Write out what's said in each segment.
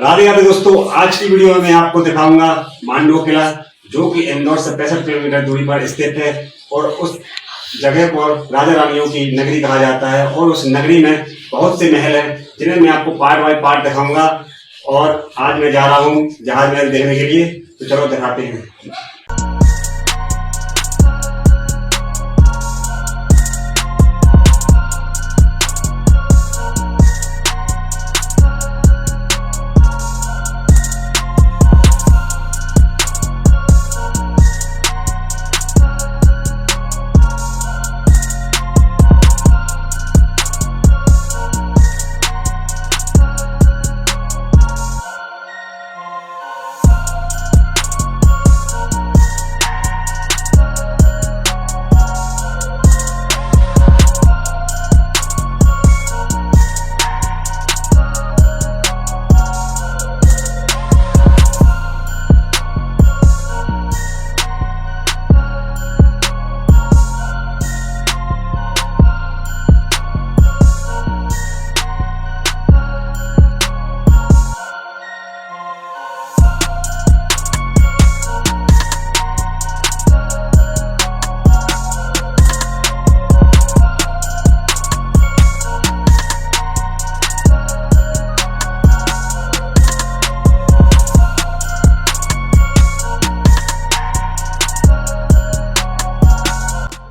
राधे राधे दोस्तों, आज की वीडियो में मैं आपको दिखाऊंगा मांडू किला, जो कि इंदौर से 65 किलोमीटर दूरी पर स्थित है और उस जगह को राजा रानियों की नगरी कहा जाता है। और उस नगरी में बहुत से महल हैं जिन्हें मैं आपको पार्ट बाय पार्ट दिखाऊंगा। और आज मैं जा रहा हूँ जहाज महल देखने के लिए, तो चलो दिखाते हैं।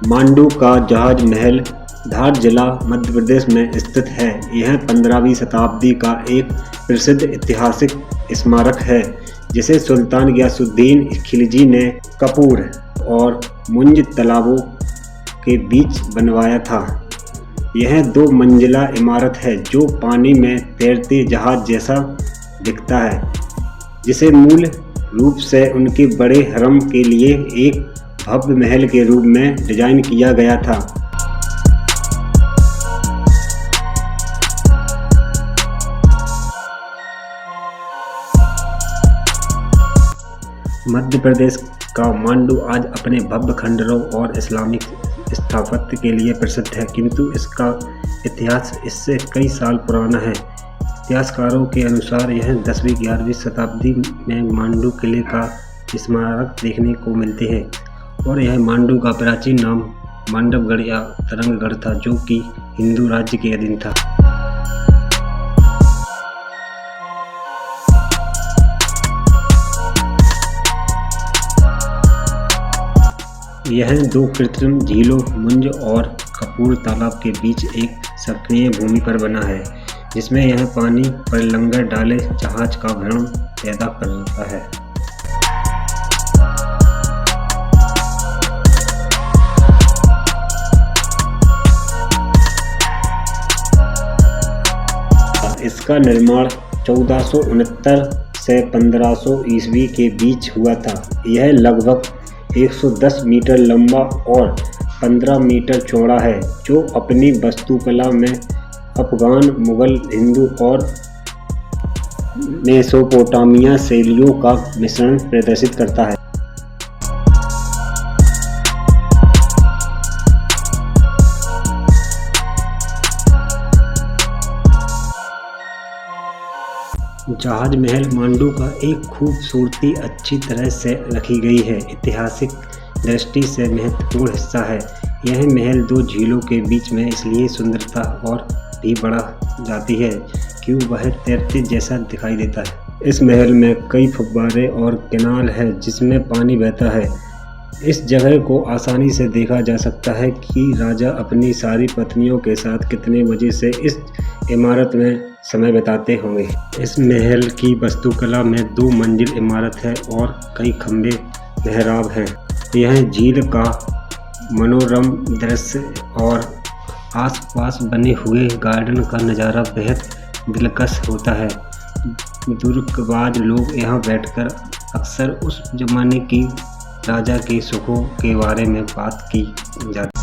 मांडू का जहाज महल धार जिला मध्य प्रदेश में स्थित है। यह 15वीं शताब्दी का एक प्रसिद्ध ऐतिहासिक स्मारक है जिसे सुल्तान गियासुद्दीन खिलजी ने कपूर और मुंज तालाबों के बीच बनवाया था। यह 2 मंजिला इमारत है जो पानी में तैरते जहाज जैसा दिखता है, जिसे मूल रूप से उनके बड़े हरम के लिए एक भव्य महल के रूप में डिजाइन किया गया था। मध्य प्रदेश का मांडू आज अपने भव्य खंडरों और इस्लामिक स्थापत्य के लिए प्रसिद्ध है, किंतु इसका इतिहास इससे कई साल पुराना है। इतिहासकारों के अनुसार यह 10वीं-11वीं शताब्दी में मांडू किले का स्मारक देखने को मिलते हैं और यह मांडू का प्राचीन नाम मांडवगढ़ या तरंगगढ़ था, जो कि हिंदू राज्य के अधीन था। यह 2 कृत्रिम झीलों मुंज और कपूर तालाब के बीच एक सक्रिय भूमि पर बना है, जिसमें यह पानी पर लंगर डाले जहाज का भ्रमण पैदा करता है। इसका निर्माण 1469 से 1500 ईस्वी के बीच हुआ था। यह लगभग 110 मीटर लंबा और 15 मीटर चौड़ा है, जो अपनी वास्तुकला में अफगान, मुगल, हिंदू और मेसोपोटामिया शैलियों का मिश्रण प्रदर्शित करता है। जहाज महल मांडू का एक खूबसूरती अच्छी तरह से रखी गई है। ऐतिहासिक दृष्टि से महत्वपूर्ण हिस्सा है। यह महल 2 झीलों के बीच में इसलिए सुंदरता और भी बढ़ा जाती है क्यों वह तैरते जैसा दिखाई देता है। इस महल में कई फव्वारे और कैनाल है जिसमें पानी बहता है। इस जगह को आसानी से देखा जा सकता है कि राजा अपनी सारी पत्नियों के साथ कितने मज़े से इस इमारत में समय बिताते होंगे। इस महल की वास्तुकला में 2 मंजिल इमारत है और कई खंभे मेहराब हैं। यह झील का मनोरम दृश्य और आसपास बने हुए गार्डन का नज़ारा बेहद दिलकश होता है। बुजुर्गबाज लोग यहाँ बैठकर अक्सर उस जमाने की राजा के सुखों के बारे में बात की जाती है।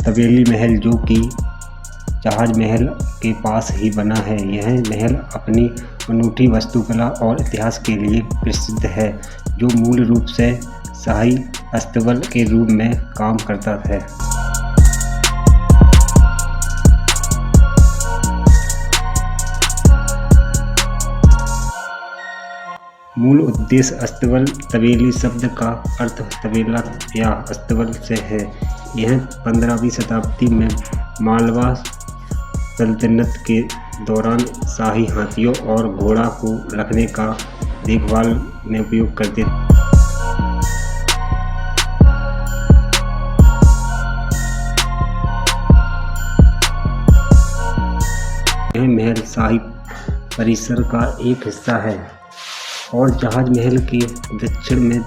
तवेली महल, जो कि जहाज महल के पास ही बना है। यह महल अपनी अनूठी वास्तुकला और इतिहास के लिए प्रसिद्ध है, जो मूल रूप से शाही अस्तबल के रूप में काम करता है। मूल उद्देश्य अस्तबल तवेली शब्द का अर्थ तबेला या अस्तबल से है। यह 15वीं शताब्दी में मालवा सल्तनत के दौरान शाही हाथियों और घोड़ा को रखने का देखभाल में उपयोग करते थे। यह महल शाही परिसर का एक हिस्सा है और जहाज महल के दक्षिण में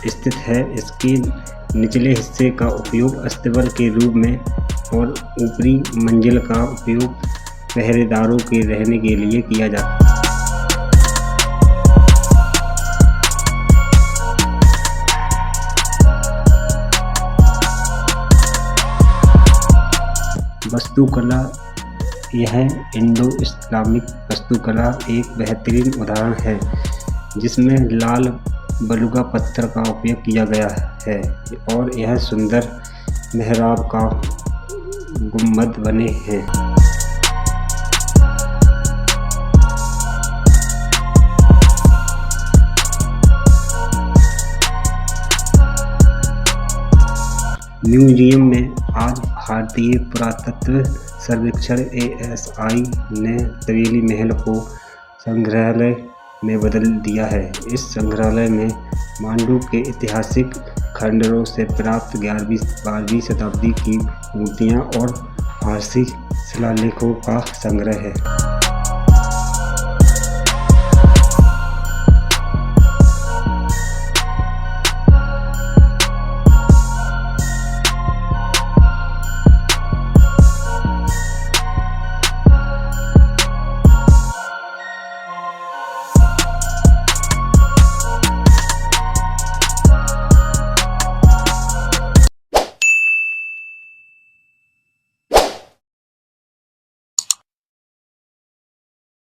स्थित है। इसके निचले हिस्से का उपयोग अस्तबल के रूप में और ऊपरी मंजिल का उपयोग पहरेदारों के रहने के लिए किया जाता है। वास्तुकला। यह इंडो-इस्लामिक वास्तुकला एक बेहतरीन उदाहरण है, जिसमें लाल बलुगा पत्थर का उपयोग किया गया है और यह सुंदर मेहराब का गुंबद बने हैं। म्यूजियम में आज भारतीय पुरातत्व सर्वेक्षण ASI ने तवेली महल को संग्रहालय में बदल दिया है। इस संग्रहालय में मांडू के ऐतिहासिक खंडरों से प्राप्त 11वीं शताब्दी की मूर्तियां और फारसी शिलालेखों का संग्रह है।